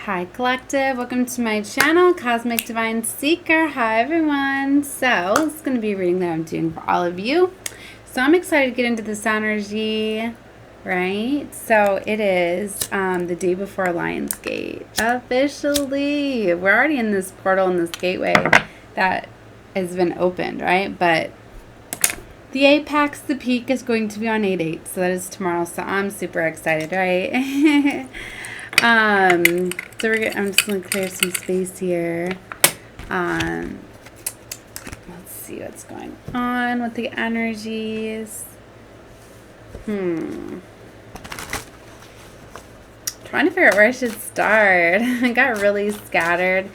Hi Collective, welcome to my channel, Cosmic Divine Seeker. Hi everyone. So it's going to be a reading that I'm doing for all of you. So I'm excited to get into this energy, right? So it is the day before Lionsgate. Officially, we're already in this portal, in this gateway that has been opened, right? But the apex, the peak, is going to be on 8/8, so that is tomorrow. So I'm super excited, right? I'm just gonna clear some space here. Let's see what's going on with the energies. Trying to figure out where I should start. I got really scattered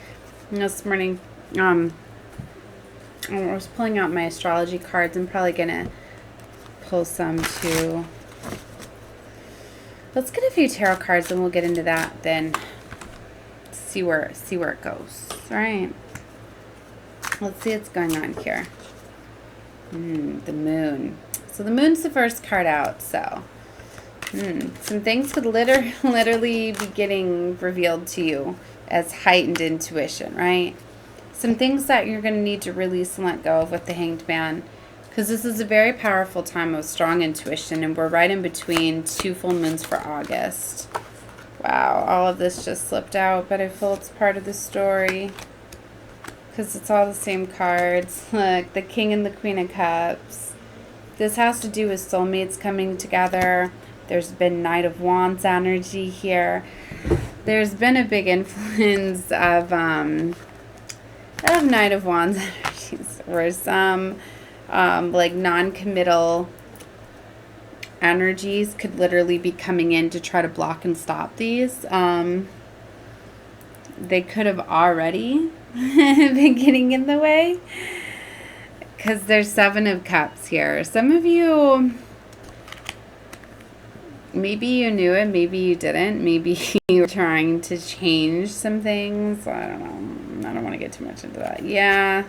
this morning. I was pulling out my astrology cards. I'm probably gonna pull some too. Let's get a few tarot cards and we'll get into that then. See where it goes. All right. Let's see what's going on here. The moon. So the moon's the first card out. So some things could literally be getting revealed to you as heightened intuition, right? Some things that you're going to need to release and let go of with the Hanged Man. Because this is a very powerful time of strong intuition, and we're right in between two full moons for August. Wow, all of this just slipped out, but I feel it's part of the story. Because it's all the same cards. Look, the King and the Queen of Cups. This has to do with soulmates coming together. There's been Knight of Wands energy here. There's been a big influence of Knight of Wands energies. Or some like non-committal energies could literally be coming in to try to block and stop these. They could have already been getting in the way, because there's 7 of Cups here. Some of you, maybe you knew it, maybe you didn't, maybe you were trying to change some things. I don't know. I don't want to get too much into that. Yeah.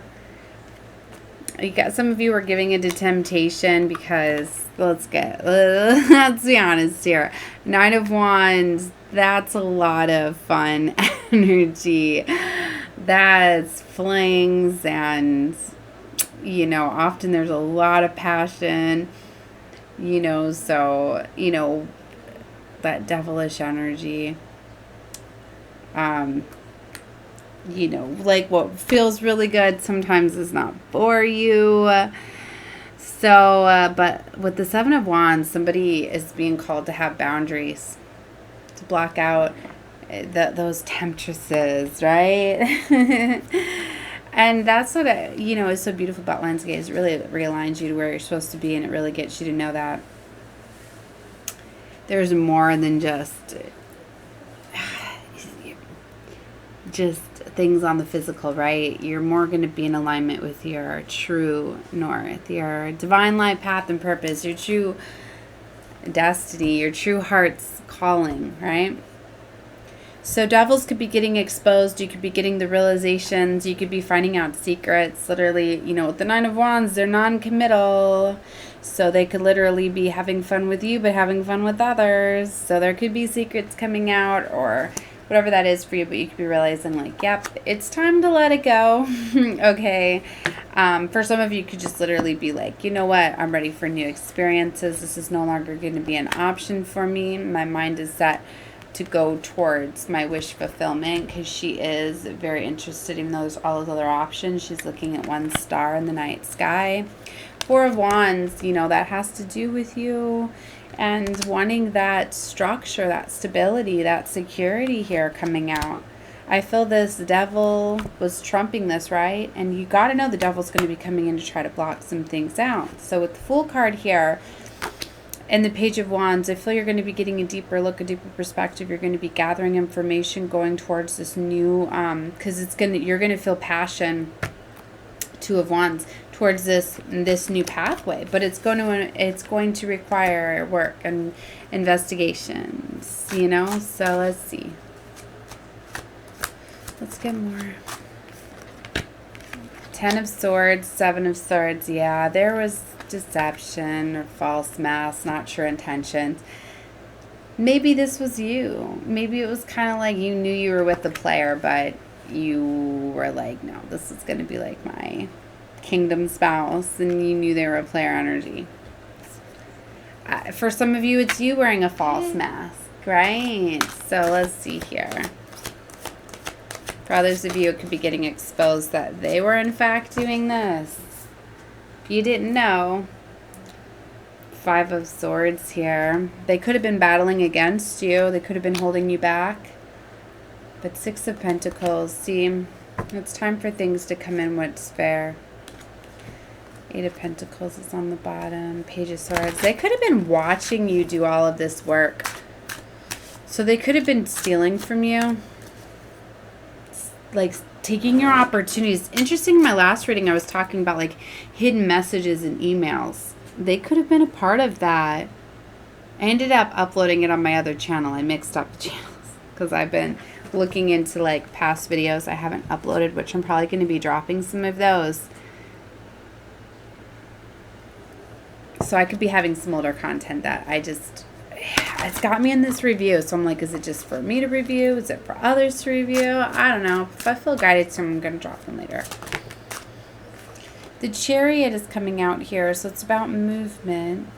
You got, some of you were giving into temptation because, let's be honest here. Knight of Wands, that's a lot of fun energy. That's flings, and, you know, often there's a lot of passion, you know, so, you know, that devilish energy. You know, like what feels really good sometimes is not for you. So, but with the 7 of Wands, somebody is being called to have boundaries, to block out those temptresses, right? And that's what, you know, is so beautiful about Lionsgate, is it really realigns you to where you're supposed to be, and it really gets you to know that there's more than just things on the physical, right? You're more going to be in alignment with your true north, your divine light path and purpose, your true destiny, your true heart's calling, right? So devils could be getting exposed. You could be getting the realizations. You could be finding out secrets. Literally, you know, with the 9 of Wands, they're non-committal. So they could literally be having fun with you, but having fun with others. So there could be secrets coming out, or whatever that is for you, but you could be realizing, like, yep, it's time to let it go. Okay. For some of you, you could just literally be like, you know what, I'm ready for new experiences. This is no longer going to be an option for me. My mind is set to go towards my wish fulfillment, because she is very interested in all those other options. She's looking at one star in the night sky. 4 of Wands, you know, that has to do with you and wanting that structure, that stability, that security here coming out. I feel this devil was trumping this, right? And you got to know the devil's going to be coming in to try to block some things out. So with the Fool card here and the Page of Wands, I feel you're going to be getting a deeper look, a deeper perspective. You're going to be gathering information, going towards this new, because you're going to feel passion, 2 of Wands, towards this new pathway, but it's going to require work and investigations, you know. So let's see. Let's get more. 10 of Swords, 7 of Swords. Yeah, there was deception or false mask, not true intentions. Maybe this was you. Maybe it was kind of like you knew you were with the player, but you were like, no, this is going to be like my kingdom spouse, and you knew they were a player energy. For some of you, it's you wearing a false mask, right? So let's see here. For others of you, it could be getting exposed that they were in fact doing this. You didn't know. Five of Swords here. They could have been battling against you. They could have been holding you back. But Six of Pentacles. See, it's time for things to come in what's fair. Eight of Pentacles is on the bottom. Page of Swords. They could have been watching you do all of this work. So they could have been stealing from you. Like taking your opportunities. Interesting, in my last reading, I was talking about like hidden messages and emails. They could have been a part of that. I ended up uploading it on my other channel. I mixed up the channels because I've been looking into like past videos I haven't uploaded, which I'm probably going to be dropping some of those. So I could be having some older content that it's got me in this review. So I'm like, is it just for me to review? Is it for others to review? I don't know. If I feel guided to, I'm going to drop them later. The Chariot is coming out here, so it's about movement.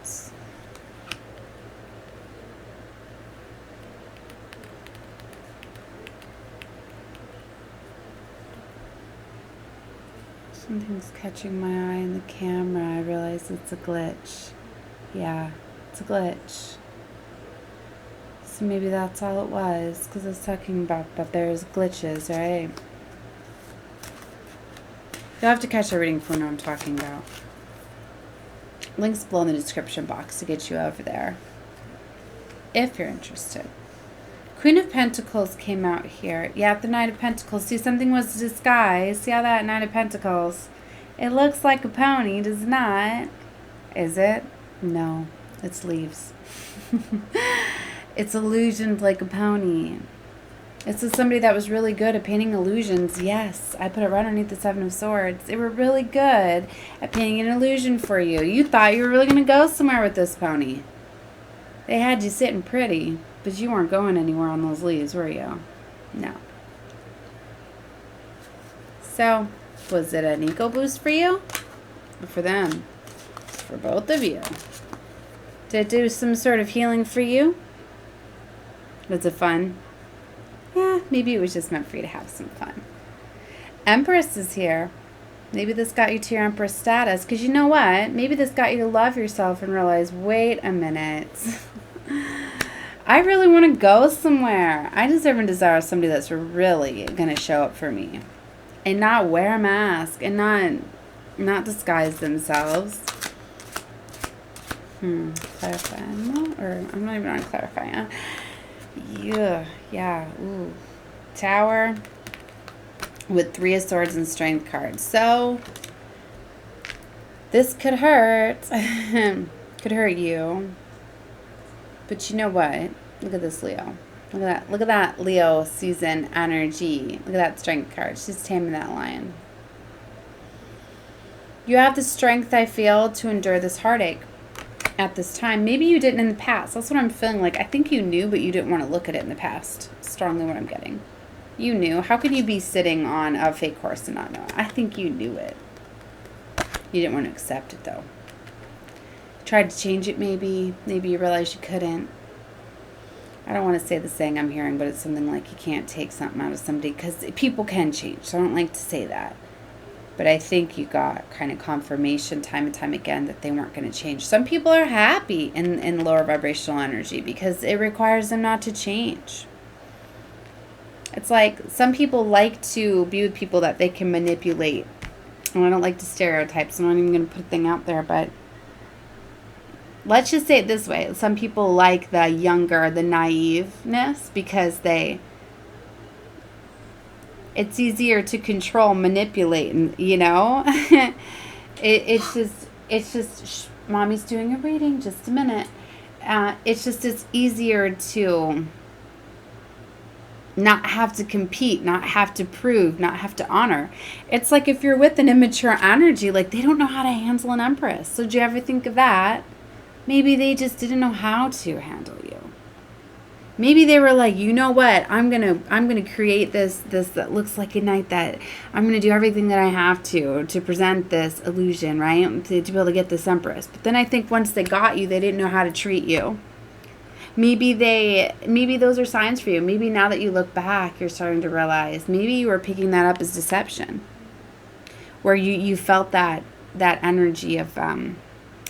Something's catching my eye in the camera. I realize it's a glitch. Yeah, it's a glitch. So maybe that's all it was, because I was talking about that there's glitches, right? You'll have to catch a reading for what I'm talking about. Links below in the description box to get you over there, if you're interested. Queen of Pentacles came out here. Yeah, the Knight of Pentacles. See, something was disguised. See how that Knight of Pentacles? It looks like a pony, does it not? Is it? No, it's leaves. It's illusioned like a pony. This is somebody that was really good at painting illusions. Yes, I put it right underneath the Seven of Swords. They were really good at painting an illusion for you. You thought you were really going to go somewhere with this pony. They had you sitting pretty, but you weren't going anywhere on those leaves, were you? No. So, was it an ego boost for you? Or for them? For both of you. Did it do some sort of healing for you? Was it fun? Yeah, maybe it was just meant for you to have some fun. Empress is here. Maybe this got you to your Empress status. Because you know what? Maybe this got you to love yourself and realize, wait a minute. I really want to go somewhere. I deserve and desire somebody that's really going to show up for me. And not wear a mask. And not disguise themselves. Clarify. Or I'm not even on clarify. Huh? Yeah. Ooh. Tower with Three of Swords and Strength cards. So this could hurt. Could hurt you. But you know what? Look at this, Leo. Look at that. Look at that Leo season energy. Look at that Strength card. She's taming that lion. You have the strength, I feel, to endure this heartache at this time. Maybe you didn't in the past. That's what I'm feeling like. I think you knew, but you didn't want to look at it in the past. Strongly what I'm getting. You knew. How could you be sitting on a fake horse and not know it? I think you knew it. You didn't want to accept it, though. Tried to change it, maybe. Maybe you realized you couldn't. I don't want to say the saying I'm hearing, but it's something like you can't take something out of somebody, because people can change, so I don't like to say that. But I think you got kind of confirmation time and time again that they weren't going to change. Some people are happy in lower vibrational energy because it requires them not to change. It's like some people like to be with people that they can manipulate. And I don't like to stereotype, so I'm not even going to put a thing out there. But let's just say it this way. Some people like the younger, the naiveness, because it's easier to control, manipulate, and you know, it's just mommy's doing a reading, just a minute. It's easier to not have to compete, not have to prove, not have to honor. It's like if you're with an immature energy, like they don't know how to handle an Empress. So do you ever think of that? Maybe they just didn't know how to handle you. Maybe they were like, you know what, I'm gonna create this that looks like a night, that I'm gonna do everything that I have to present this illusion, right? To be able to get this Empress. But then I think once they got you, they didn't know how to treat you. Maybe those are signs for you. Maybe now that you look back, you're starting to realize maybe you were picking that up as deception, where you felt that energy of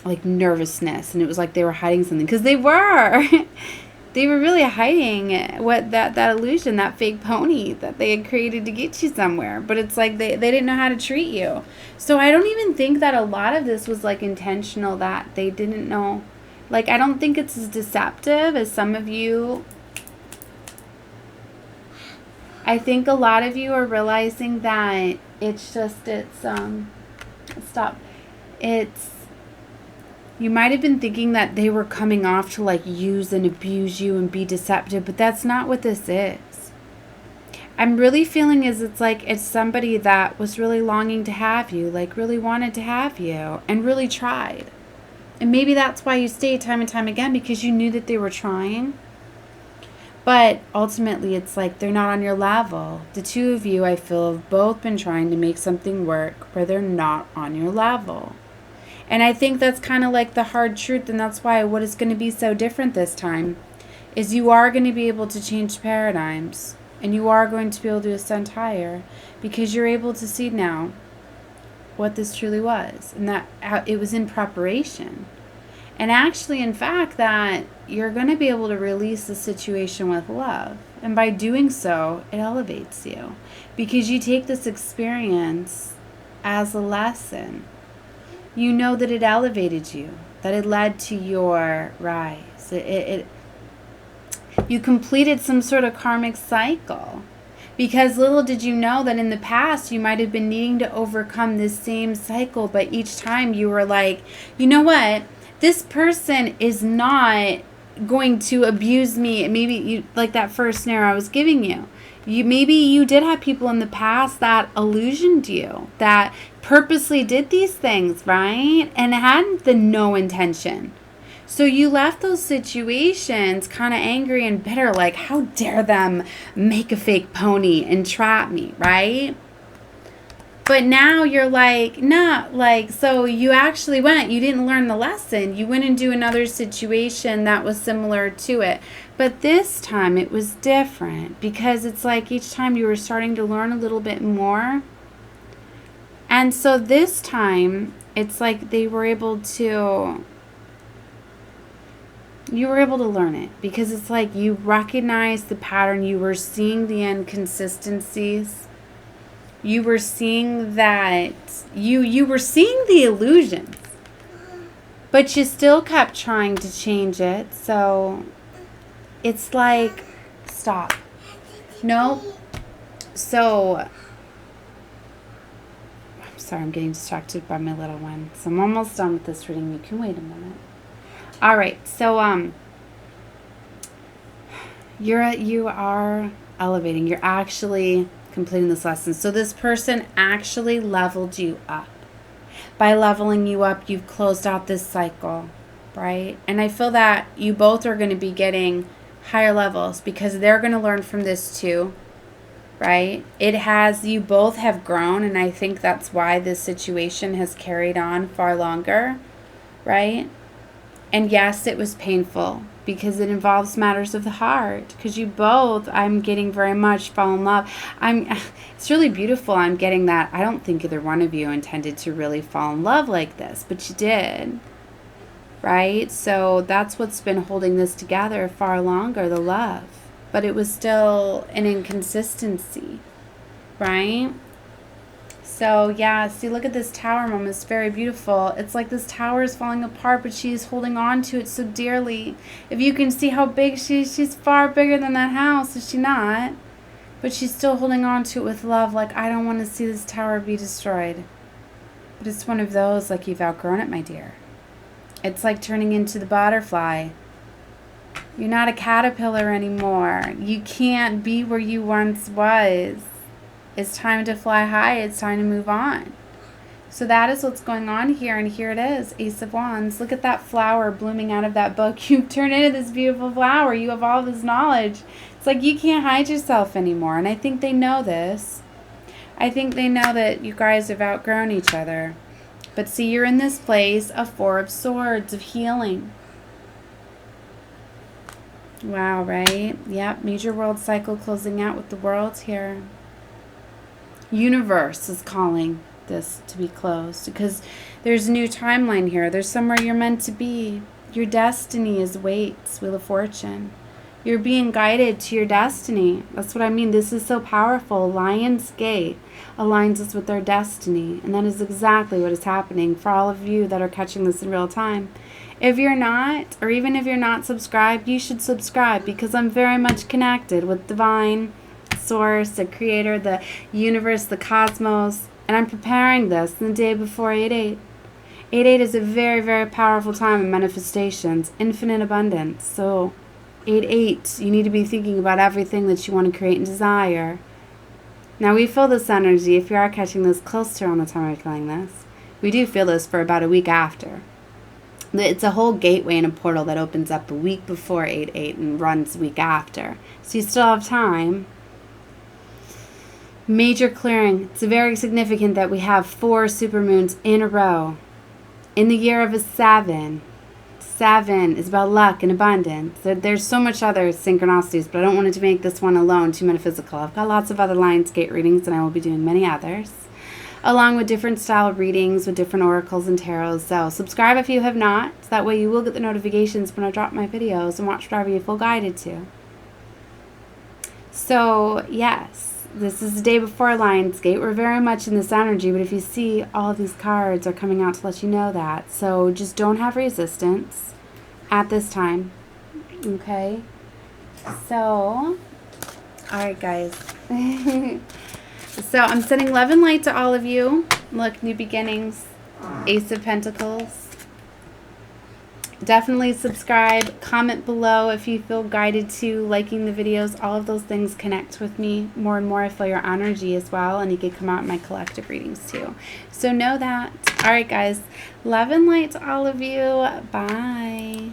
like nervousness, and it was like they were hiding something, because they were. They were really hiding what that illusion, that fake pony that they had created to get you somewhere. But it's like they didn't know how to treat you. So I don't even think that a lot of this was like intentional, that they didn't know. Like, I don't think it's as deceptive as some of you. I think a lot of you are realizing that you might have been thinking that they were coming off to like use and abuse you and be deceptive, but that's not what this is. I'm really feeling it's somebody that was really longing to have you, like really wanted to have you and really tried. And maybe that's why you stayed time and time again, because you knew that they were trying. But ultimately, it's like they're not on your level. The two of you, I feel, have both been trying to make something work where they're not on your level. And I think that's kind of like the hard truth, and that's why what is going to be so different this time is you are going to be able to change paradigms, and you are going to be able to ascend higher, because you're able to see now what this truly was, and that it was in preparation. And actually, in fact, that you're going to be able to release the situation with love. And by doing so, it elevates you, because you take this experience as a lesson. You know that it elevated you, that it led to your rise. You completed some sort of karmic cycle. Because little did you know that in the past you might have been needing to overcome this same cycle, but each time you were like, you know what? This person is not going to abuse me. Maybe you, like that first snare I was giving you. Maybe you did have people in the past that illusioned you, that purposely did these things, right? And had the no intention. So you left those situations kind of angry and bitter, like, how dare them make a fake pony and trap me, right? But now you're like, nah, like, so you actually you didn't learn the lesson. You went into another situation that was similar to it. But this time it was different, because it's like each time you were starting to learn a little bit more. And so this time it's like you were able to learn it, because it's like you recognized the pattern. You were seeing the inconsistencies. You were seeing that you were seeing the illusions, but you still kept trying to change it. So it's like, stop. No. So I'm sorry, I'm getting distracted by my little one. So I'm almost done with this reading. You can wait a minute. All right, so you are elevating. You're actually completing this lesson. So this person actually leveled you up. By leveling you up, you've closed out this cycle, right? And I feel that you both are going to be getting higher levels, because they're going to learn from this too, right? You both have grown, and I think that's why this situation has carried on far longer, right? And yes, it was painful, because it involves matters of the heart, because you both, I'm getting very much fall in love. It's really beautiful. I'm getting that. I don't think either one of you intended to really fall in love like this, but you did, right? So that's what's been holding this together far longer, the love. But it was still an inconsistency, right? So yeah, see, look at this tower moment. It's very beautiful. It's like this tower is falling apart, but she's holding on to it so dearly. If you can see how big she's far bigger than that house, is she not? But she's still holding on to it with love, like, I don't want to see this tower be destroyed. But it's one of those, like, you've outgrown it, my dear. It's like turning into the butterfly. You're not a caterpillar anymore. You can't be where you once was. It's time to fly high. It's time to move on. So that is what's going on here, and here it is, Ace of Wands. Look at that flower blooming out of that book. You've turned into this beautiful flower. You have all this knowledge. It's like you can't hide yourself anymore, and I think they know this. I think they know that you guys have outgrown each other. But see, you're in this place of Four of Swords, of healing. Wow, right? Yep, major world cycle closing out with the World here. Universe is calling this to be closed because there's a new timeline here. There's somewhere you're meant to be. Your destiny is waits, Wheel of Fortune. You're being guided to your destiny. That's what I mean. This is so powerful. Lionsgate aligns us with our destiny. And that is exactly what is happening for all of you that are catching this in real time. If you're not, or even if you're not subscribed, you should subscribe because I'm very much connected with Divine, Source, the Creator, the Universe, the Cosmos. And I'm preparing this the day before 8/8. 8/8 is a very, very powerful time of manifestations, infinite abundance. So 8/8, you need to be thinking about everything that you want to create and desire. Now we feel this energy, if you are catching this close to around the time we're feeling this, we do feel this for about a week after. It's a whole gateway and a portal that opens up a week before 8/8 and runs a week after. So you still have time. Major clearing. It's very significant that we have 4 supermoons in a row. In the year of a 7. 7 is about luck and abundance. There's so much other synchronicities, but I don't want to make this one alone too metaphysical. I've got lots of other Lionsgate readings, and I will be doing many others, along with different style readings with different oracles and tarots. So subscribe if you have not. So that way you will get the notifications when I drop my videos and watch whatever you feel guided to. So yes. This is the day before Lionsgate. We're very much in this energy, but if you see, all of these cards are coming out to let you know that. So just don't have resistance at this time. Okay? So, alright guys. So I'm sending love and light to all of you. Look, new beginnings. Ace of Pentacles. Definitely subscribe, comment below if you feel guided to, liking the videos. All of those things connect with me more and more. I feel your energy as well, and you can come out in my collective readings too. So know that. All right, guys. Love and light to all of you. Bye.